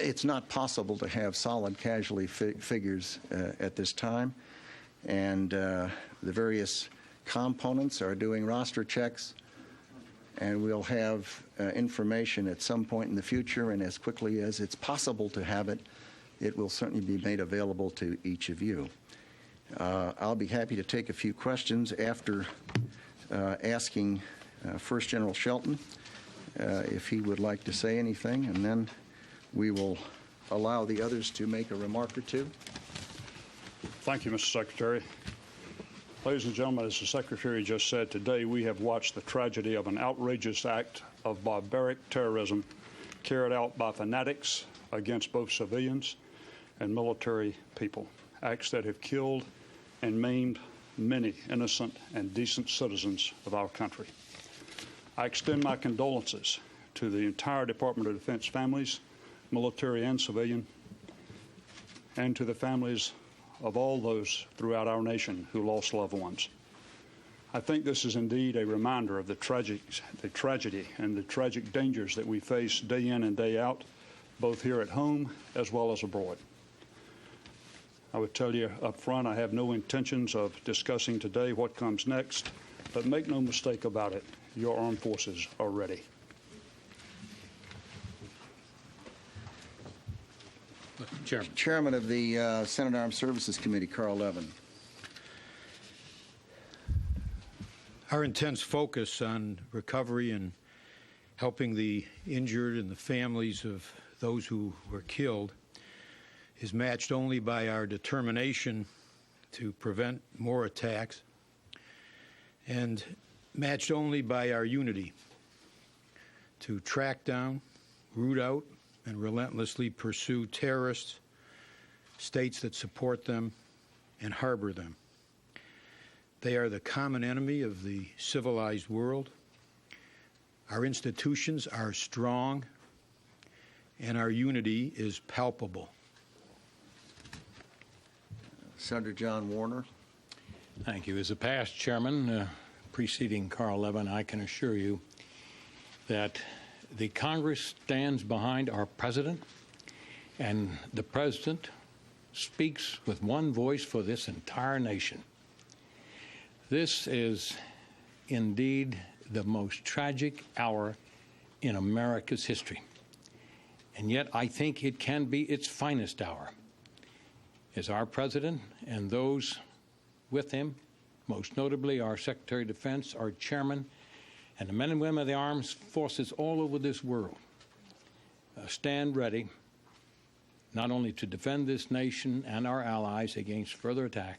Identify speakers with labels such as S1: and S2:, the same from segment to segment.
S1: it's not possible to have solid casualty figures at this time, and the various components are doing roster checks, and we'll have information at some point in the future, and as quickly as it's possible to have it, it will certainly be made available to each of you. I'll be happy to take a few questions after asking first General Shelton if he would like to say anything, and then we will allow the others to make a remark or two.
S2: Thank you, Mr. Secretary. Ladies and gentlemen, as the Secretary just said, today we have watched the tragedy of an outrageous act of barbaric terrorism carried out by fanatics against both civilians and military people, acts that have killed and maimed many innocent and decent citizens of our country. I extend my condolences to the entire Department of Defense families, military and civilian, and to the families of all those throughout our nation who lost loved ones. I think this is indeed a reminder of the tragedy and the tragic dangers that we face day in and day out, both here at home as well as abroad. I would tell you up front, I have no intentions of discussing today what comes next, but make no mistake about it, your armed forces are ready.
S1: Chairman of the Senate Armed Services Committee, Carl Levin.
S3: Our intense focus on recovery and helping the injured and the families of those who were killed is matched only by our determination to prevent more attacks and matched only by our unity to track down, root out, and relentlessly pursue terrorists, states that support them, and harbor them. They are the common enemy of the civilized world. Our institutions are strong, and our unity is palpable.
S1: Senator John Warner.
S4: Thank you. As a past chairman preceding Carl Levin, I can assure you that the Congress stands behind our president, and the president speaks with one voice for this entire nation. This is indeed the most tragic hour in America's history, and yet I think it can be its finest hour, as our president and those with him, most notably our Secretary of Defense, our chairman, and the men and women of the armed forces all over this world stand ready not only to defend this nation and our allies against further attack,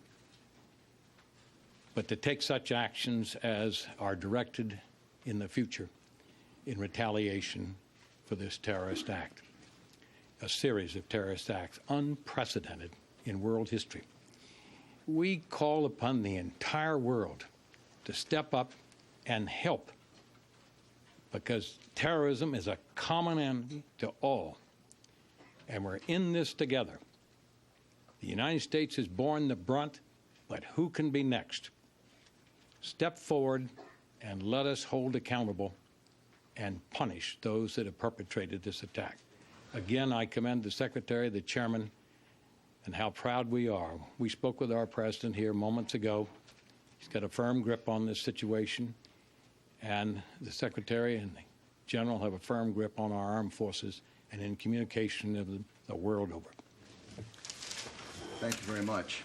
S4: but to take such actions as are directed in the future in retaliation for this terrorist act, a series of terrorist acts unprecedented in world history. We call upon the entire world to step up and help, because terrorism is a common enemy to all, and we're in this together. The United States has borne the brunt, but who can be next? Step forward and let us hold accountable and punish those that have perpetrated this attack. Again, I commend the Secretary, the Chairman, and how proud we are. We spoke with our President here moments ago. He's got a firm grip on this situation, and the Secretary and the General have a firm grip on our armed forces and in communication of the world over.
S1: Thank you very much.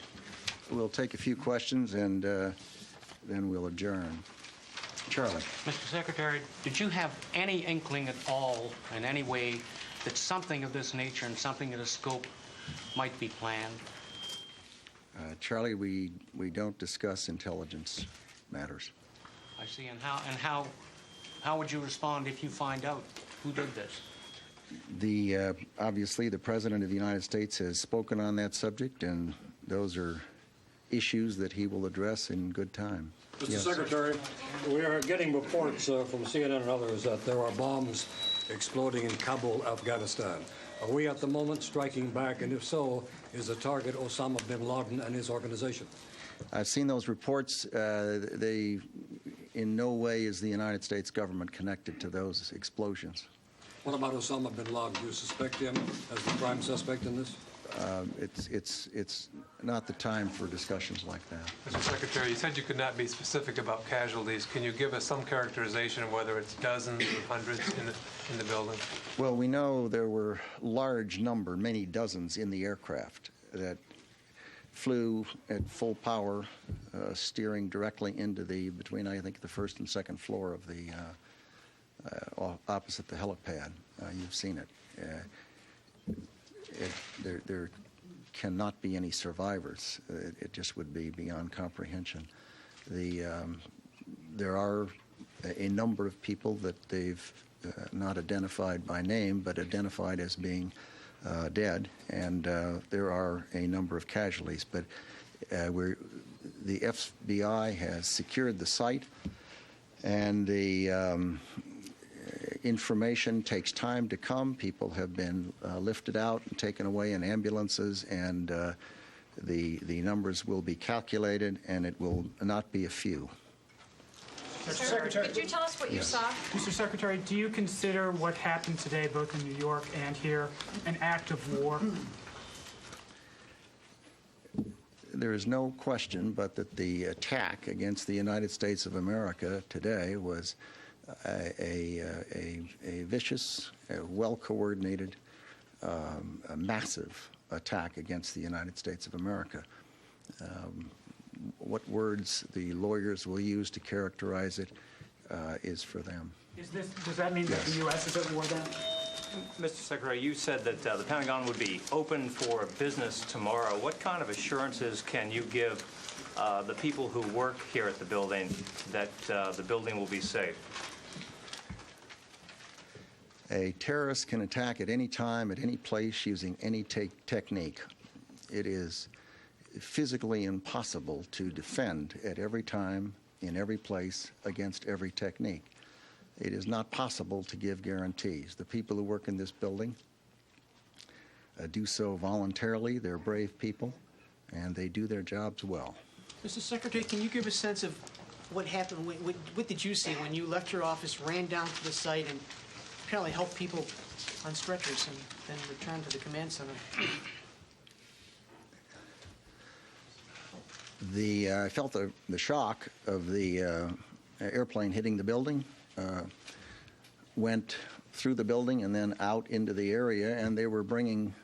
S1: We'll take a few questions and then we'll adjourn. Charlie.
S5: Mr. Secretary, did you have any inkling at all, in any way, that something of this nature and something of this scope might be planned?
S1: Charlie, we don't discuss intelligence matters.
S5: I see. And how would you respond if you find out who did this?
S1: Obviously, the President of the United States has spoken on that subject, and those are issues that he will address in good time.
S6: Mr. Secretary, we are getting reports from CNN and others that there are bombs exploding in Kabul, Afghanistan. Are we at the moment striking back, and if so, is the target Osama bin Laden and his organization?
S1: I've seen those reports. They, in no way is the United States government connected to those explosions.
S6: What about Osama bin Laden? Do you suspect him as the prime suspect in this?
S1: It's not the time for discussions like that.
S7: Mr. Secretary, you said you could not be specific about casualties. Can you give us some characterization of whether it's dozens or hundreds in the building?
S1: Well, we know there were many dozens in the aircraft that flew at full power, steering directly into between, I think, the first and second floor of the, opposite the helipad. You've seen it. There cannot be any survivors. It just would be beyond comprehension. There are a number of people that they've not identified by name, but identified as being dead, and there are a number of casualties. But the FBI has secured the site, and the information takes time to come. People have been lifted out and taken away in ambulances, and the numbers will be calculated, and it will not be a few.
S8: Mr. Secretary,
S9: Could you tell us what you saw?
S8: Mr. Secretary, do you consider what happened today, both in New York and here, an act of war?
S1: There is no question but that the attack against the United States of America today was a vicious, well-coordinated, a massive attack against the United States of America. What words the lawyers will use to characterize it is for them.
S8: Does that mean that the U.S. is at war then?
S10: Mr. Secretary, you said that the Pentagon would be open for business tomorrow. What kind of assurances can you give the people who work here at the building that the building will be safe?
S1: A terrorist can attack at any time, at any place, using any technique. It is physically impossible to defend at every time, in every place, against every technique. It is not possible to give guarantees. The people who work in this building do so voluntarily. They're brave people, and they do their jobs well.
S11: Mr. Secretary, can you give a sense of what happened? What did you see when you left your office, ran down to the site, and apparently helped people on stretchers and then returned to the command center?
S1: I felt the shock of the airplane hitting the building, went through the building and then out into the area, and they were bringing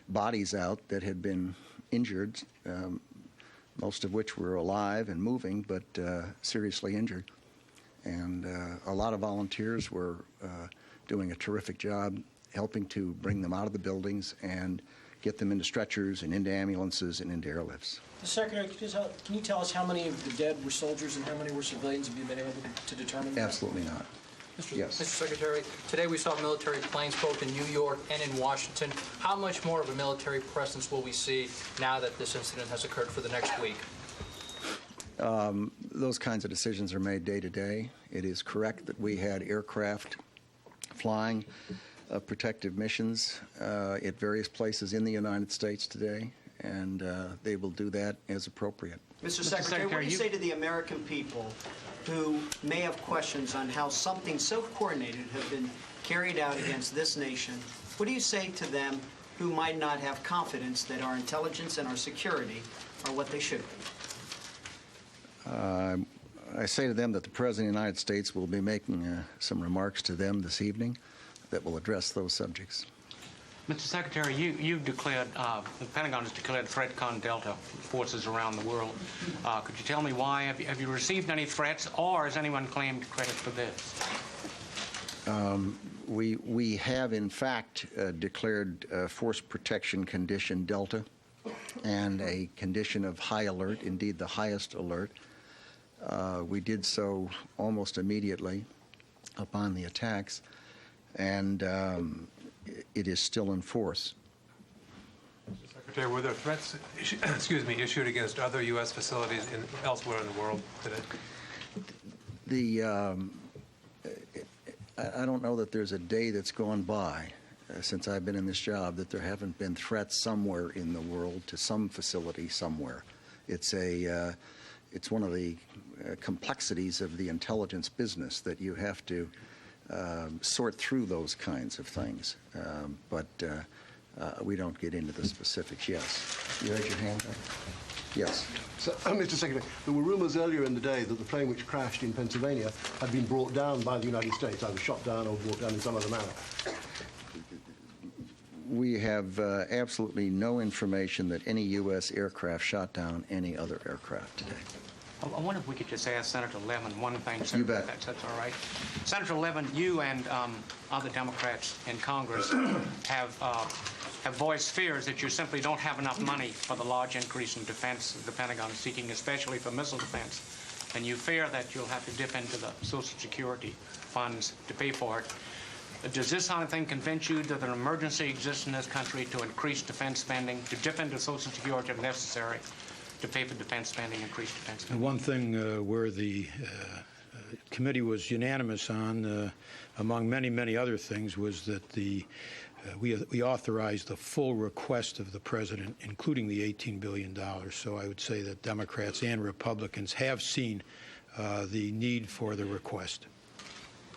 S1: bodies out that had been injured, most of which were alive and moving, but seriously injured. And a lot of volunteers were doing a terrific job helping to bring them out of the buildings and get them into stretchers and into ambulances and into airlifts.
S11: Mr. Secretary, can you tell us how many of the dead were soldiers and how many were civilians? Have you been able to determine that?
S1: Absolutely not. Yes.
S12: Mr. Secretary, today we saw military planes both in New York and in Washington. How much more of a military presence will we see now that this incident has occurred for the next week?
S1: Those kinds of decisions are made day to day. It is correct that we had aircraft flying protective missions at various places in the United States today, and they will do that as appropriate.
S11: Mr. Secretary, what do you say to the American people who may have questions on how something so coordinated has been carried out against this nation? What do you say to them who might not have confidence that our intelligence and our security are what they should be?
S1: I say to them that the President of the United States will be making some remarks to them this evening that will address those subjects.
S5: Mr. Secretary, you've declared, the Pentagon has declared ThreatCon Delta forces around the world. Could you tell me why? Have you received any threats, or has anyone claimed credit for this?
S1: We have, in fact, declared Force Protection Condition Delta and a condition of high alert, indeed the highest alert. We did so almost immediately upon the attacks, and it is still in force.
S7: Mr. Secretary, were there threats issued against other U.S. facilities elsewhere in the world today?
S1: I don't know that there's a day that's gone by since I've been in this job that there haven't been threats somewhere in the world to some facility somewhere. It's one of the complexities of the intelligence business that you have to sort through those kinds of things. But we don't get into the specifics. Yes. You had your hand up? Yes.
S9: So, Mr. Secretary, there were rumors earlier in the day that the plane which crashed in Pennsylvania had been brought down by the United States, either shot down or brought down in some other manner.
S1: We have absolutely no information that any U.S. aircraft shot down any other aircraft today.
S5: I wonder if we could just ask Senator Levin one thing, Senator,
S1: You bet.
S5: if that's all right. Senator Levin, you and other Democrats in Congress have voiced fears that you simply don't have enough money for the large increase in defense the Pentagon is seeking, especially for missile defense. And you fear that you'll have to dip into the Social Security funds to pay for it. Does this kind of thing convince you that an emergency exists in this country to increase defense spending, to dip into Social Security if necessary, to pay for defense spending, increase defense spending?
S3: One thing where the committee was unanimous on, among many, many other things, was that we authorized the full request of the president, including the $18 billion. So I would say that Democrats and Republicans have seen the need for the request.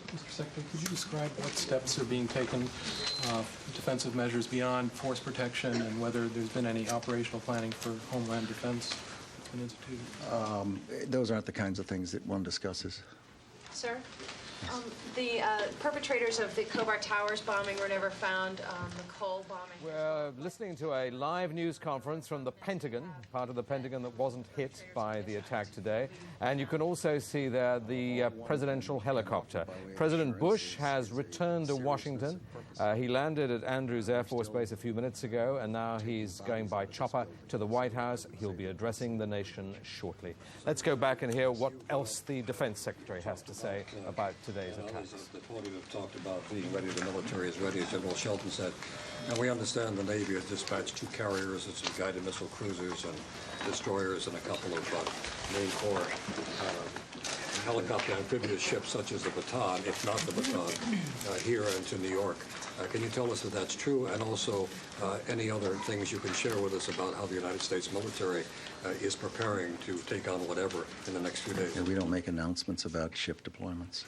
S13: Mr. Secretary, could you describe what steps are being taken, defensive measures beyond force protection, and whether there's been any operational planning for Homeland Defense that's been instituted?
S1: Those aren't the kinds of things that one discusses.
S14: Sir? The perpetrators of the Khobar Towers bombing were never found. The Cole bombing.
S15: We're listening to a live news conference from the Pentagon, part of the Pentagon that wasn't hit by the attack today. And you can also see there the presidential helicopter. President Bush has returned to Washington. He landed at Andrews Air Force Base a few minutes ago, and now he's going by chopper to the White House. He'll be addressing the nation shortly. Let's go back and hear what else the Defense Secretary has to say about today's attack.
S6: The podium have talked about being ready. The military is ready, as General Shelton said. And we understand the Navy has dispatched 2 carriers and some guided missile cruisers and destroyers and a couple of Marine Corps helicopter amphibious ships such as the Baton, if not the Baton, here and to New York. Can you tell us if that's true, and also any other things you can share with us about how the United States military is preparing to take on whatever in the next few days?
S1: Yeah, we don't make announcements about ship deployments.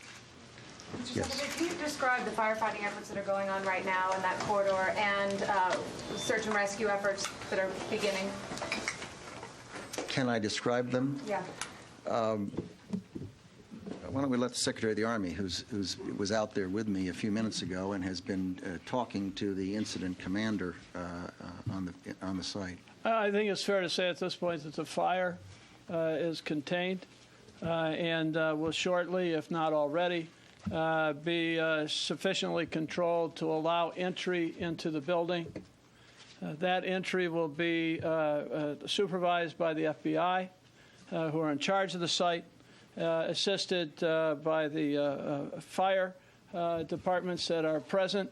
S1: Yes.
S14: Can you describe the firefighting efforts that are going on right now in that corridor and search and rescue efforts that are beginning?
S1: Can I describe them?
S14: Yeah.
S1: Why don't we let the Secretary of the Army, who was out there with me a few minutes ago and has been talking to the incident commander on the site.
S16: I think it's fair to say at this point that the fire is contained and will shortly, if not already, be sufficiently controlled to allow entry into the building. That entry will be supervised by the FBI, who are in charge of the site, assisted by the fire departments that are present.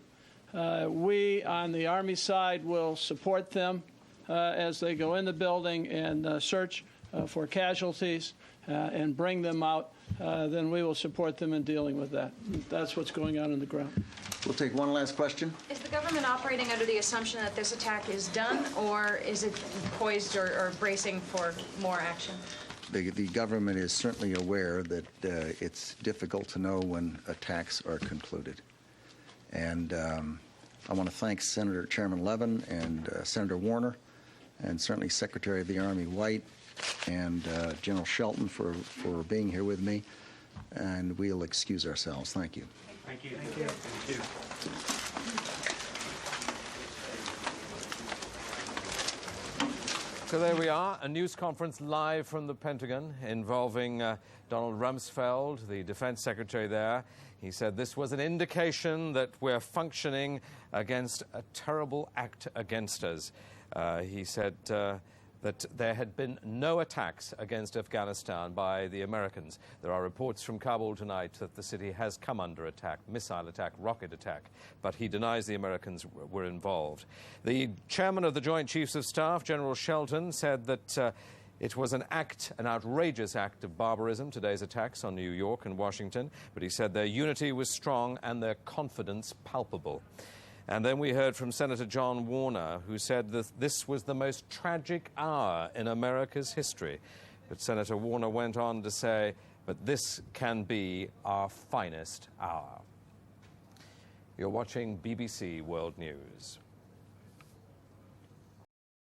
S16: We, on the Army side, will support them as they go in the building and search for casualties and bring them out. Then we will support them in dealing with that. That's what's going on the ground.
S1: We'll take one last question.
S14: Is the government operating under the assumption that this attack is done, or is it poised or bracing for more action?
S1: The government is certainly aware that it's difficult to know when attacks are concluded. And I want to thank Chairman Levin and Senator Warner, and certainly Secretary of the Army White and General Shelton for being here with me. And we'll excuse ourselves. Thank you.
S5: Thank you. Thank you. Thank you.
S15: So there we are, a news conference live from the Pentagon involving Donald Rumsfeld, the Defense Secretary there. He said this was an indication that we're functioning against a terrible act against us. He said that there had been no attacks against Afghanistan by the Americans. There are reports from Kabul tonight that the city has come under attack, missile attack, rocket attack, but he denies the Americans were involved. The chairman of the Joint Chiefs of Staff, General Shelton, said that it was an outrageous act of barbarism, today's attacks on New York and Washington, but he said their unity was strong and their confidence palpable. And then we heard from Senator John Warner, who said that this was the most tragic hour in America's history. But Senator Warner went on to say, but this can be our finest hour. You're watching BBC World News.